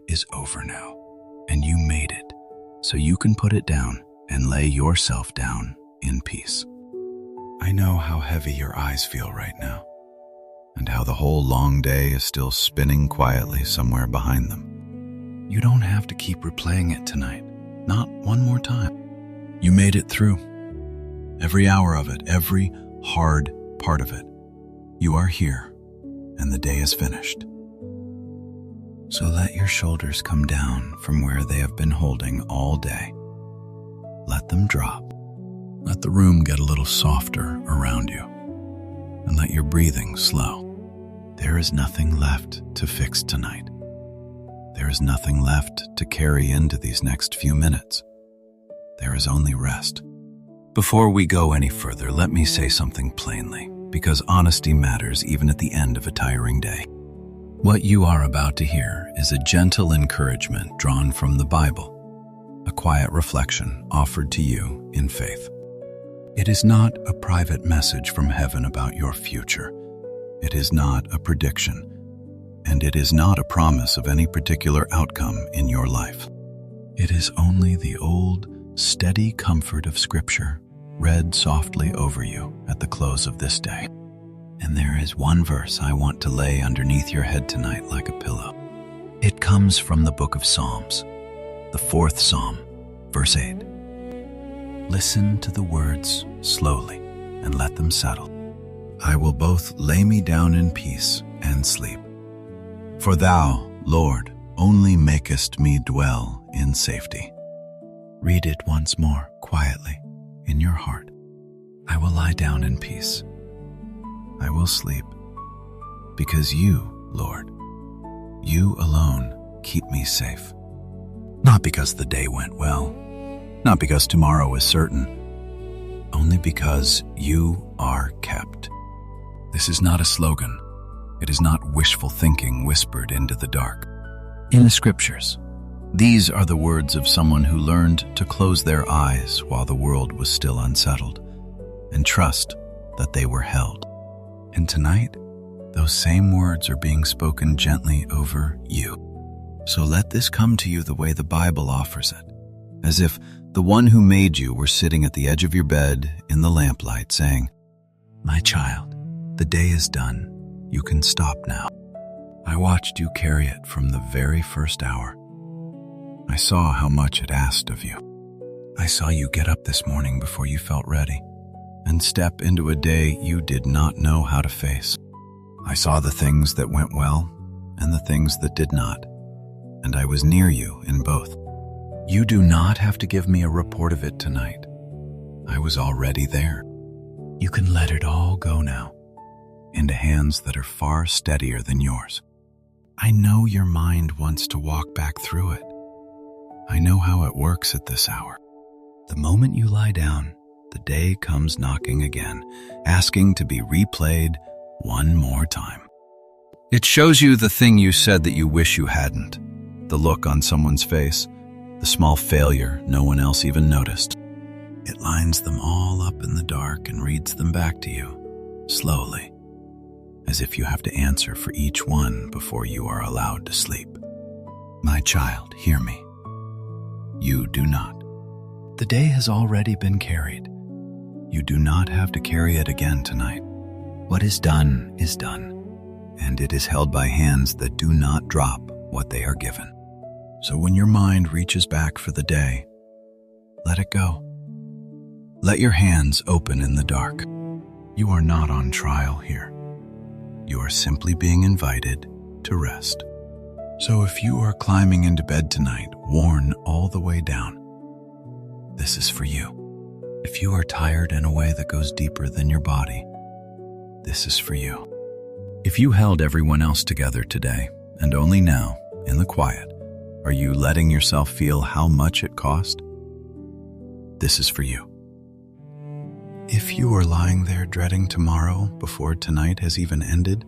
is over now, and you made it, so you can put it down and lay yourself down in peace. I know how heavy your eyes feel right now, and how the whole long day is still spinning quietly somewhere behind them. You don't have to keep replaying it tonight, not one more time. You made it through. Every hour of it, every hard part of it. You are here, and the day is finished. So let your shoulders come down from where they have been holding all day. Let them drop. Let the room get a little softer around you, and let your breathing slow. There is nothing left to fix tonight. There is nothing left to carry into these next few minutes. There is only rest. Before we go any further, let me say something plainly, because honesty matters even at the end of a tiring day. What you are about to hear is a gentle encouragement drawn from the Bible, a quiet reflection offered to you in faith. It is not a private message from heaven about your future. It is not a prediction, and it is not a promise of any particular outcome in your life. It is only the old, steady comfort of Scripture read softly over you at the close of this day. And there is one verse I want to lay underneath your head tonight like a pillow. It comes from the book of Psalms, the 4th Psalm, verse 8. Listen to the words slowly and let them settle. I will both lay me down in peace and sleep. For thou, Lord, only makest me dwell in safety. Read it once more, quietly, in your heart. I will lie down in peace. I will sleep, because you, Lord, you alone keep me safe. Not because the day went well, not because tomorrow is certain, only because you are kept. This is not a slogan. It is not wishful thinking whispered into the dark. In the Scriptures, these are the words of someone who learned to close their eyes while the world was still unsettled, and trust that they were held. And tonight, those same words are being spoken gently over you. So let this come to you the way the Bible offers it, as if the one who made you were sitting at the edge of your bed in the lamplight saying, "My child, the day is done. You can stop now. I watched you carry it from the very first hour. I saw how much it asked of you. I saw you get up this morning before you felt ready and step into a day you did not know how to face. I saw the things that went well and the things that did not, and I was near you in both. You do not have to give me a report of it tonight. I was already there. You can let it all go now, into hands that are far steadier than yours. I know your mind wants to walk back through it. I know how it works at this hour. The moment you lie down, the day comes knocking again, asking to be replayed one more time. It shows you the thing you said that you wish you hadn't, the look on someone's face, the small failure no one else even noticed. It lines them all up in the dark and reads them back to you, slowly, as if you have to answer for each one before you are allowed to sleep. My child, hear me. You do not. The day has already been carried. You do not have to carry it again tonight. What is done, and it is held by hands that do not drop what they are given. So when your mind reaches back for the day, let it go. Let your hands open in the dark. You are not on trial here. You are simply being invited to rest. So if you are climbing into bed tonight, worn all the way down, this is for you. If you are tired in a way that goes deeper than your body, this is for you. If you held everyone else together today, and only now, in the quiet, are you letting yourself feel how much it cost? This is for you. If you are lying there dreading tomorrow before tonight has even ended,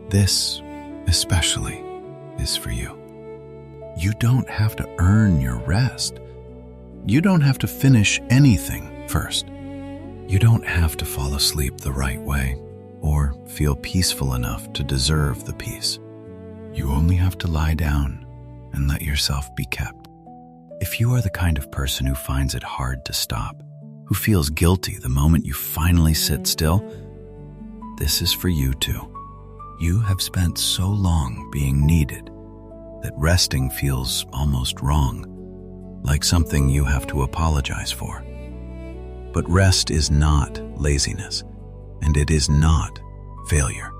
this especially is for you. You don't have to earn your rest. You don't have to finish anything first. You don't have to fall asleep the right way or feel peaceful enough to deserve the peace. You only have to lie down and let yourself be kept. If you are the kind of person who finds it hard to stop, who feels guilty the moment you finally sit still, this is for you too. You have spent so long being needed that resting feels almost wrong, like something you have to apologize for. But rest is not laziness, and it is not failure.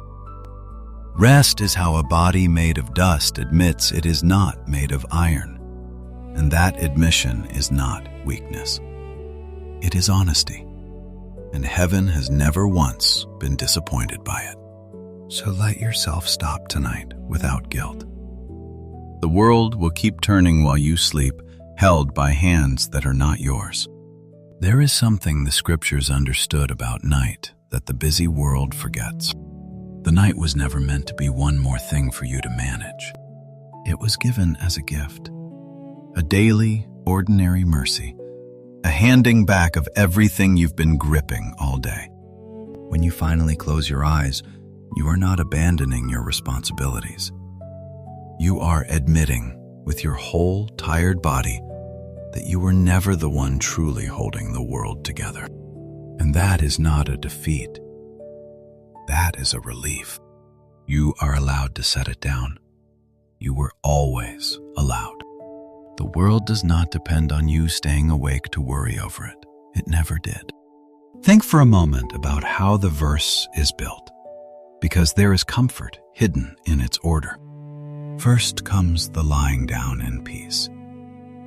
Rest is how a body made of dust admits it is not made of iron, and that admission is not weakness. It is honesty, and heaven has never once been disappointed by it. So let yourself stop tonight without guilt. The world will keep turning while you sleep, held by hands that are not yours. There is something the scriptures understood about night that the busy world forgets. The night was never meant to be one more thing for you to manage. It was given as a gift, a daily, ordinary mercy, a handing back of everything you've been gripping all day. When you finally close your eyes, you are not abandoning your responsibilities. You are admitting with your whole tired body that you were never the one truly holding the world together. And that is not a defeat. That is a relief. You are allowed to set it down. You were always allowed. The world does not depend on you staying awake to worry over it. It never did. Think for a moment about how the verse is built, because there is comfort hidden in its order. First comes the lying down in peace.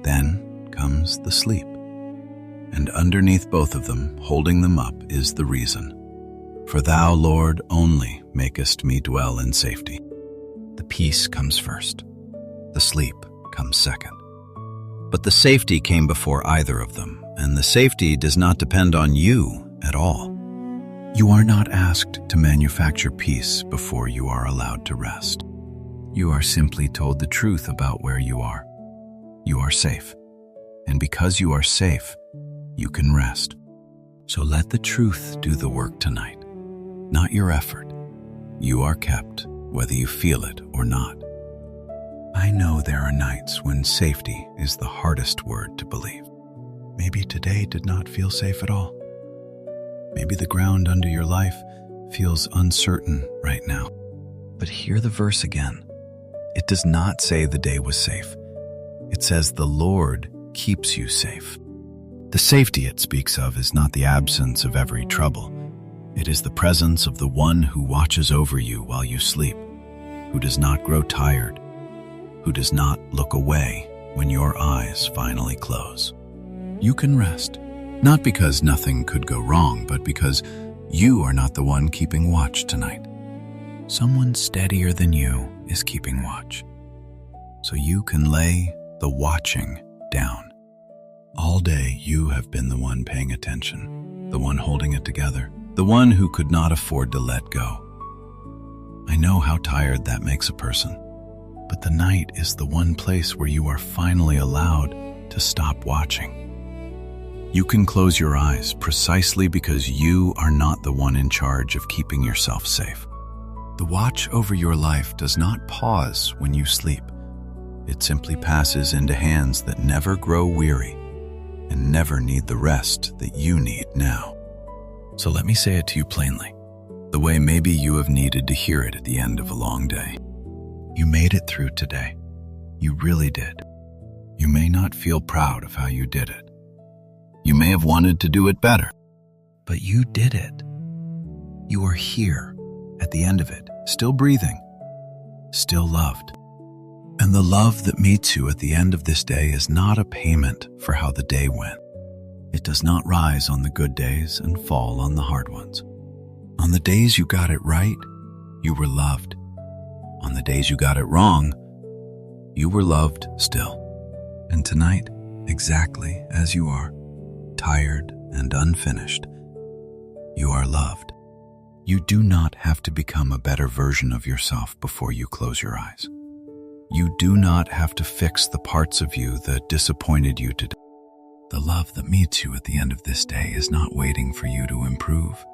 Then comes the sleep. And underneath both of them, holding them up, is the reason. For thou, Lord, only makest me dwell in safety. The peace comes first. The sleep comes second. But the safety came before either of them, and the safety does not depend on you at all. You are not asked to manufacture peace before you are allowed to rest. You are simply told the truth about where you are. You are safe. And because you are safe, you can rest. So let the truth do the work tonight, not your effort. You are kept, whether you feel it or not. I know there are nights when safety is the hardest word to believe. Maybe today did not feel safe at all. Maybe the ground under your life feels uncertain right now. But hear the verse again. It does not say the day was safe. It says the Lord keeps you safe. The safety it speaks of is not the absence of every trouble. It is the presence of the one who watches over you while you sleep, who does not grow tired, who does not look away when your eyes finally close. You can rest, not because nothing could go wrong, but because you are not the one keeping watch tonight. Someone steadier than you is keeping watch. So you can lay the watching down. All day you have been the one paying attention, the one holding it together, the one who could not afford to let go. I know how tired that makes a person, but the night is the one place where you are finally allowed to stop watching. You can close your eyes precisely because you are not the one in charge of keeping yourself safe. The watch over your life does not pause when you sleep. It simply passes into hands that never grow weary and never need the rest that you need now. So let me say it to you plainly, the way maybe you have needed to hear it at the end of a long day. You made it through today. You really did. You may not feel proud of how you did it. You may have wanted to do it better, but you did it. You are here at the end of it, still breathing, still loved. And the love that meets you at the end of this day is not a payment for how the day went. It does not rise on the good days and fall on the hard ones. On the days you got it right, you were loved. On the days you got it wrong, you were loved still. And tonight, exactly as you are, tired and unfinished, you are loved. You do not have to become a better version of yourself before you close your eyes. You do not have to fix the parts of you that disappointed you today. The love that meets you at the end of this day is not waiting for you to improve.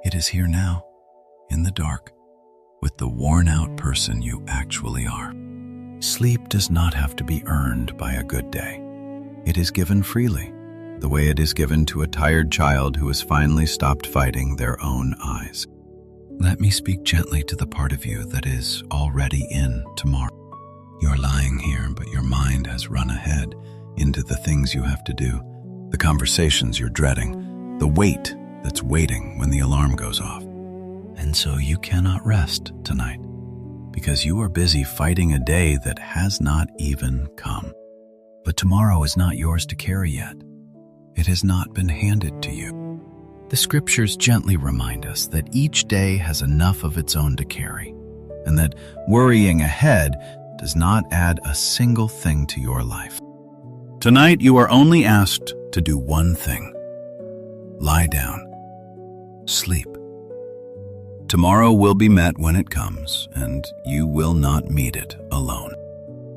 It is here now, in the dark, with the worn-out person you actually are. Sleep does not have to be earned by a good day. It is given freely, the way it is given to a tired child who has finally stopped fighting their own eyes. Let me speak gently to the part of you that is already in tomorrow. You're lying here, but your mind has run ahead into the things you have to do, the conversations you're dreading, the wait that's waiting when the alarm goes off. And so you cannot rest tonight, because you are busy fighting a day that has not even come. But tomorrow is not yours to carry yet. It has not been handed to you. The scriptures gently remind us that each day has enough of its own to carry, and that worrying ahead does not add a single thing to your life. Tonight you are only asked to do one thing. Lie down. Sleep. Tomorrow will be met when it comes, and you will not meet it alone.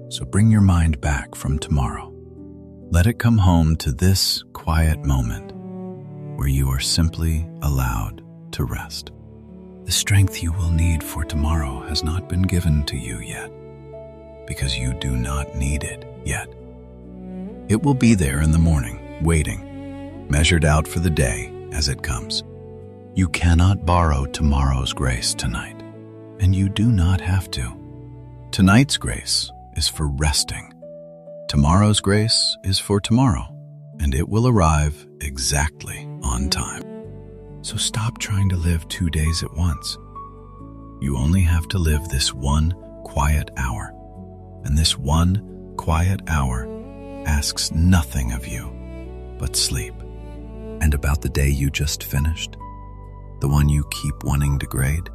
So bring your mind back from tomorrow. Let it come home to this quiet moment where you are simply allowed to rest. The strength you will need for tomorrow has not been given to you yet, because you do not need it yet. It will be there in the morning, waiting, measured out for the day as it comes. You cannot borrow tomorrow's grace tonight, and you do not have to. Tonight's grace is for resting. Tomorrow's grace is for tomorrow, and it will arrive exactly on time. So stop trying to live 2 days at once. You only have to live this one quiet hour, and this one quiet hour asks nothing of you but sleep. And about the day you just finished, the one you keep wanting to grade,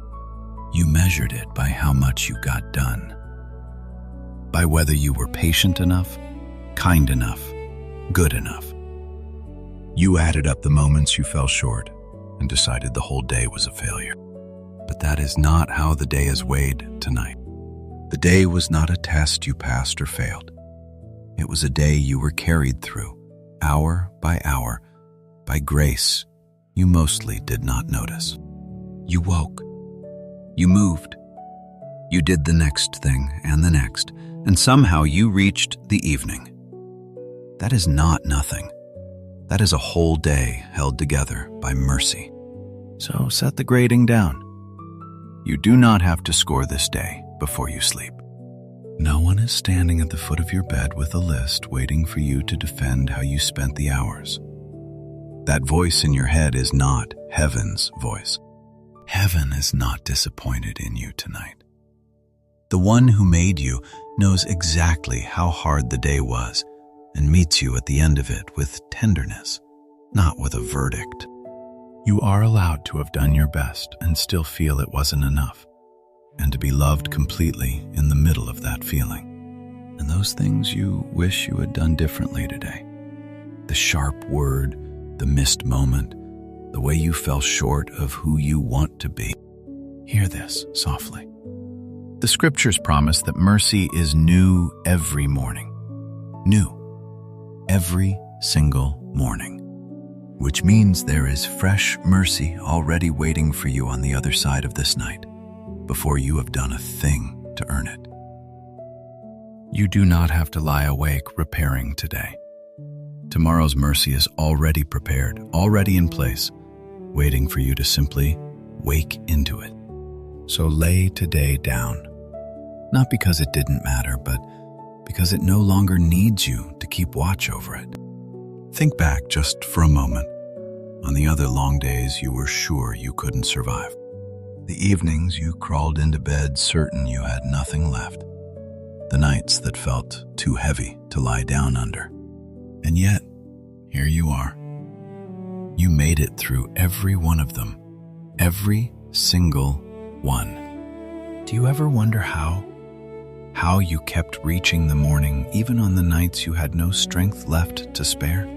you measured it by how much you got done, by whether you were patient enough, kind enough, good enough. You added up the moments you fell short and decided the whole day was a failure. But that is not how the day is weighed tonight. The day was not a test you passed or failed. It was a day you were carried through, hour by hour, by grace you mostly did not notice. You woke. You moved. You did the next thing and the next, and somehow you reached the evening. That is not nothing. That is a whole day held together by mercy. So set the grading down. You do not have to score this day before you sleep. No one is standing at the foot of your bed with a list waiting for you to defend how you spent the hours. That voice in your head is not heaven's voice. Heaven is not disappointed in you tonight. The one who made you knows exactly how hard the day was and meets you at the end of it with tenderness, not with a verdict. You are allowed to have done your best and still feel it wasn't enough, and to be loved completely in the middle of that feeling. And those things you wish you had done differently today. The sharp word, the missed moment, the way you fell short of who you want to be. Hear this softly. The scriptures promise that mercy is new every morning. New. Every single morning. Which means there is fresh mercy already waiting for you on the other side of this night, before you have done a thing to earn it. You do not have to lie awake repairing today. Tomorrow's mercy is already prepared, already in place, waiting for you to simply wake into it. So lay today down, not because it didn't matter, but because it no longer needs you to keep watch over it. Think back just for a moment on the other long days you were sure you couldn't survive. The evenings you crawled into bed certain you had nothing left. The nights that felt too heavy to lie down under. And yet, here you are. You made it through every one of them. Every single one. Do you ever wonder how? How you kept reaching the morning even on the nights you had no strength left to spare?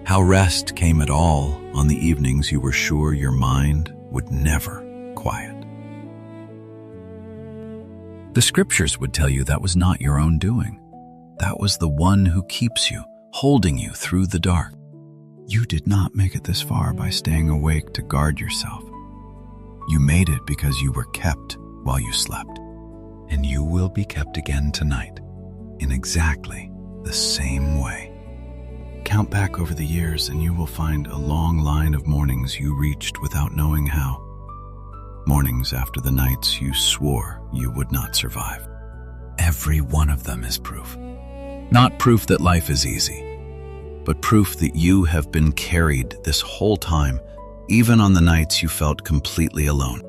How rest came at all on the evenings you were sure your mind would never quiet. The scriptures would tell you that was not your own doing. That was the one who keeps you, holding you through the dark. You did not make it this far by staying awake to guard yourself. You made it because you were kept while you slept. and you will be kept again tonight in exactly the same way. Count back over the years and you will find a long line of mornings you reached without knowing how. Mornings after the nights you swore you would not survive. Every one of them is proof. Not proof that life is easy, but proof that you have been carried this whole time, even on the nights you felt completely alone.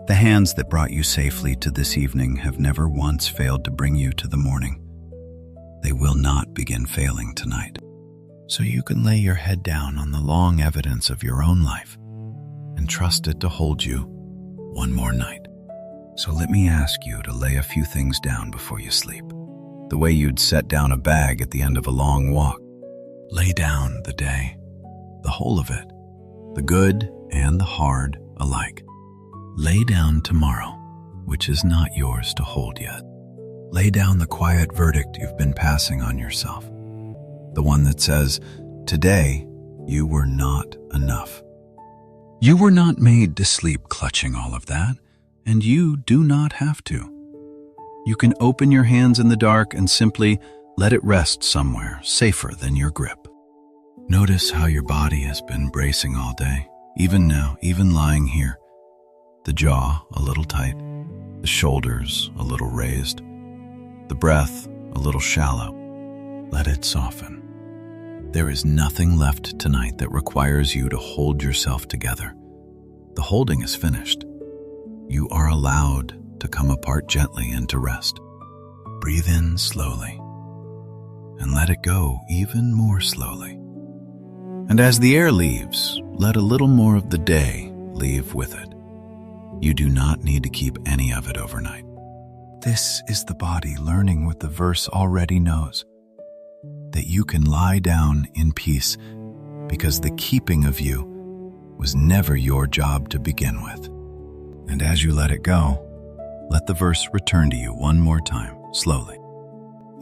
The hands that brought you safely to this evening have never once failed to bring you to the morning. They will not begin failing tonight. So you can lay your head down on the long evidence of your own life and trust it to hold you one more night. So let me ask you to lay a few things down before you sleep, the way you'd set down a bag at the end of a long walk. Lay down the day, the whole of it, the good and the hard alike. Lay down tomorrow, which is not yours to hold yet. Lay down the quiet verdict you've been passing on yourself, the one that says, today you were not enough. You were not made to sleep clutching all of that, and you do not have to. You can open your hands in the dark and simply let it rest somewhere safer than your grip. Notice how your body has been bracing all day, even now, even lying here. The jaw a little tight, the shoulders a little raised, the breath a little shallow. Let it soften. There is nothing left tonight that requires you to hold yourself together. The holding is finished. You are allowed to come apart gently and to rest. Breathe in slowly and let it go even more slowly. And as the air leaves, let a little more of the day leave with it. You do not need to keep any of it overnight. This is the body learning what the verse already knows, that you can lie down in peace because the keeping of you was never your job to begin with. And as you let it go, let the verse return to you one more time, slowly.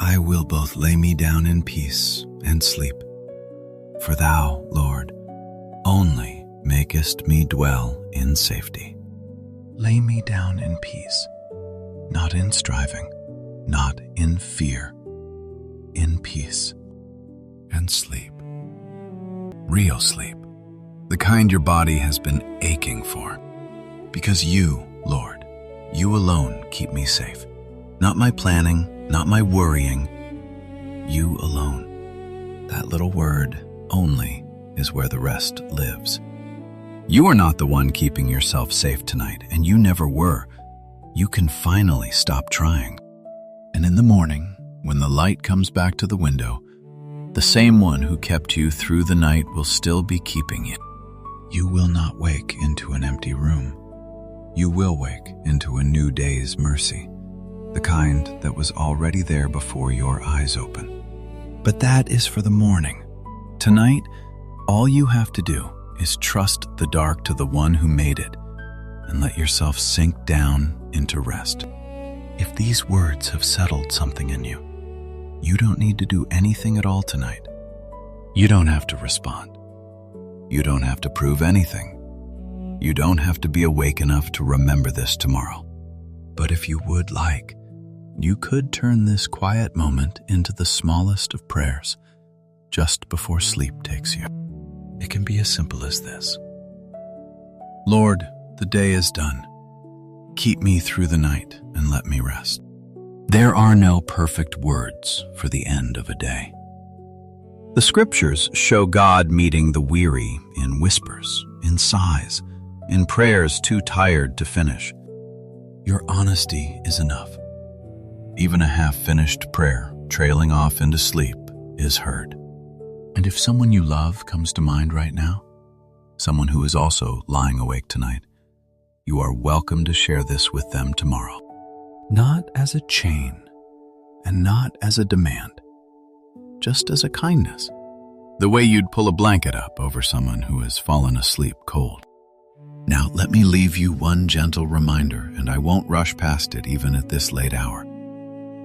I will both lay me down in peace and sleep. For thou, Lord, only makest me dwell in safety. Lay me down in peace, not in striving, not in fear, in peace and sleep. Real sleep, the kind your body has been aching for. Because you, Lord, you alone keep me safe. Not my planning, not my worrying. You alone. That little word, only, is where the rest lives. You are not the one keeping yourself safe tonight, and you never were. You can finally stop trying. And in the morning, when the light comes back to the window, the same one who kept you through the night will still be keeping you. You will not wake into an empty room. You will wake into a new day's mercy, the kind that was already there before your eyes open. But that is for the morning. Tonight, all you have to do is trust the dark to the one who made it and let yourself sink down into rest. If these words have settled something in you, you don't need to do anything at all tonight. You don't have to respond. You don't have to prove anything. You don't have to be awake enough to remember this tomorrow. But if you would like, you could turn this quiet moment into the smallest of prayers just before sleep takes you. It can be as simple as this. Lord, the day is done. Keep me through the night and let me rest. There are no perfect words for the end of a day. The scriptures show God meeting the weary in whispers, in sighs, in prayers too tired to finish. Your honesty is enough. Even a half-finished prayer trailing off into sleep is heard. And if someone you love comes to mind right now, someone who is also lying awake tonight, you are welcome to share this with them tomorrow. Not as a chain and not as a demand, just as a kindness, the way you'd pull a blanket up over someone who has fallen asleep cold. Now let me leave you one gentle reminder, and I won't rush past it even at this late hour.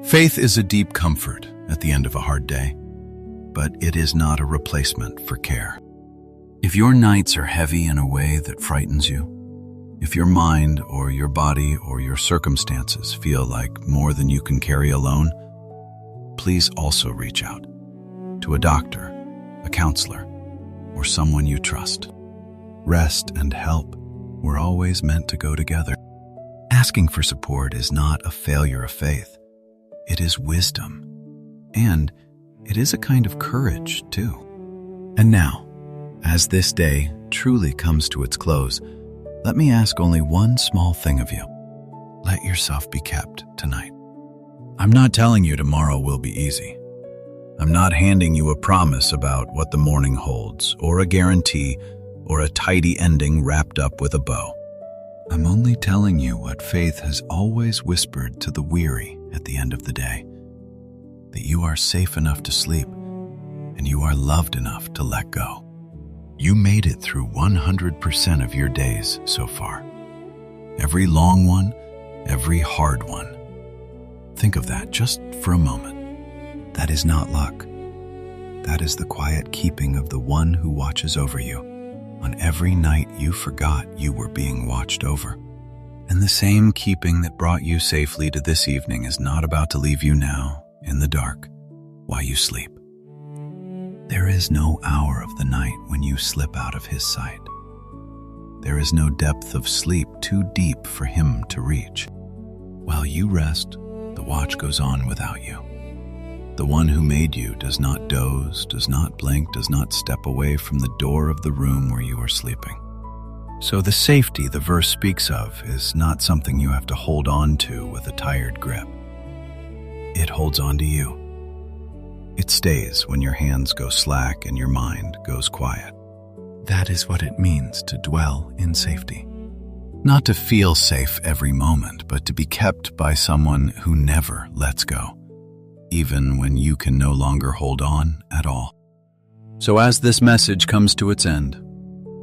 Faith is a deep comfort at the end of a hard day, but it is not a replacement for care. If your nights are heavy in a way that frightens you, If your mind or your body or your circumstances feel like more than you can carry alone, please also reach out to a doctor, a counselor, or someone you trust. Rest and help were always meant to go together. Asking for support is not a failure of faith. It is wisdom. And it is a kind of courage, too. And now, as this day truly comes to its close, let me ask only one small thing of you. Let yourself be kept tonight. I'm not telling you tomorrow will be easy. I'm not handing you a promise about what the morning holds, or a guarantee, or a tidy ending wrapped up with a bow. I'm only telling you what faith has always whispered to the weary at the end of the day, that you are safe enough to sleep, and you are loved enough to let go. You made it through 100% of your days so far. Every long one, every hard one. Think of that just for a moment. That is not luck. That is the quiet keeping of the one who watches over you on every night you forgot you were being watched over. And the same keeping that brought you safely to this evening is not about to leave you now in the dark while you sleep. There is no hour of the night when you slip out of his sight. There is no depth of sleep too deep for him to reach. While you rest, the watch goes on without you. The one who made you does not doze, does not blink, does not step away from the door of the room where you are sleeping. So the safety the verse speaks of is not something you have to hold on to with a tired grip. It holds on to you. It stays when your hands go slack and your mind goes quiet. That is what it means to dwell in safety. Not to feel safe every moment, but to be kept by someone who never lets go, even when you can no longer hold on at all. So as this message comes to its end,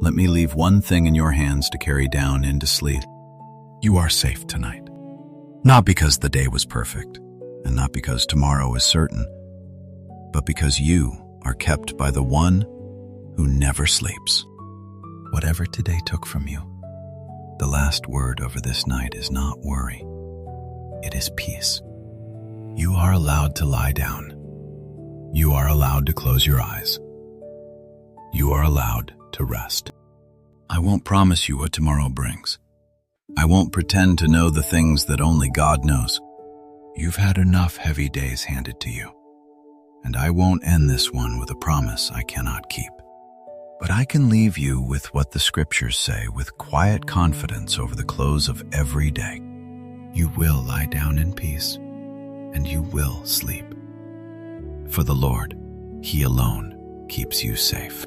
let me leave one thing in your hands to carry down into sleep. You are safe tonight. Not because the day was perfect, and not because tomorrow is certain, but because you are kept by the one who never sleeps. Whatever today took from you, the last word over this night is not worry. It is peace. You are allowed to lie down. You are allowed to close your eyes. You are allowed to rest. I won't promise you what tomorrow brings. I won't pretend to know the things that only God knows. You've had enough heavy days handed to you. And I won't end this one with a promise I cannot keep. But I can leave you with what the scriptures say with quiet confidence over the close of every day. You will lie down in peace, and you will sleep. For the Lord, He alone keeps you safe.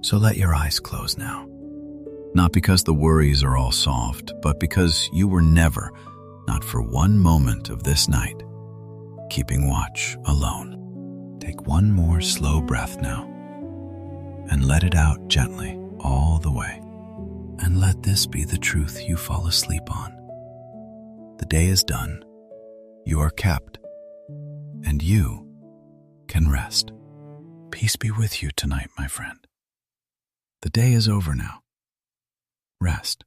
So let your eyes close now. Not because the worries are all solved, but because you were never, not for one moment of this night, keeping watch alone. Take one more slow breath now, and let it out gently all the way. And let this be the truth you fall asleep on. The day is done, you are kept, and you can rest. Peace be with you tonight, my friend. The day is over now. Rest.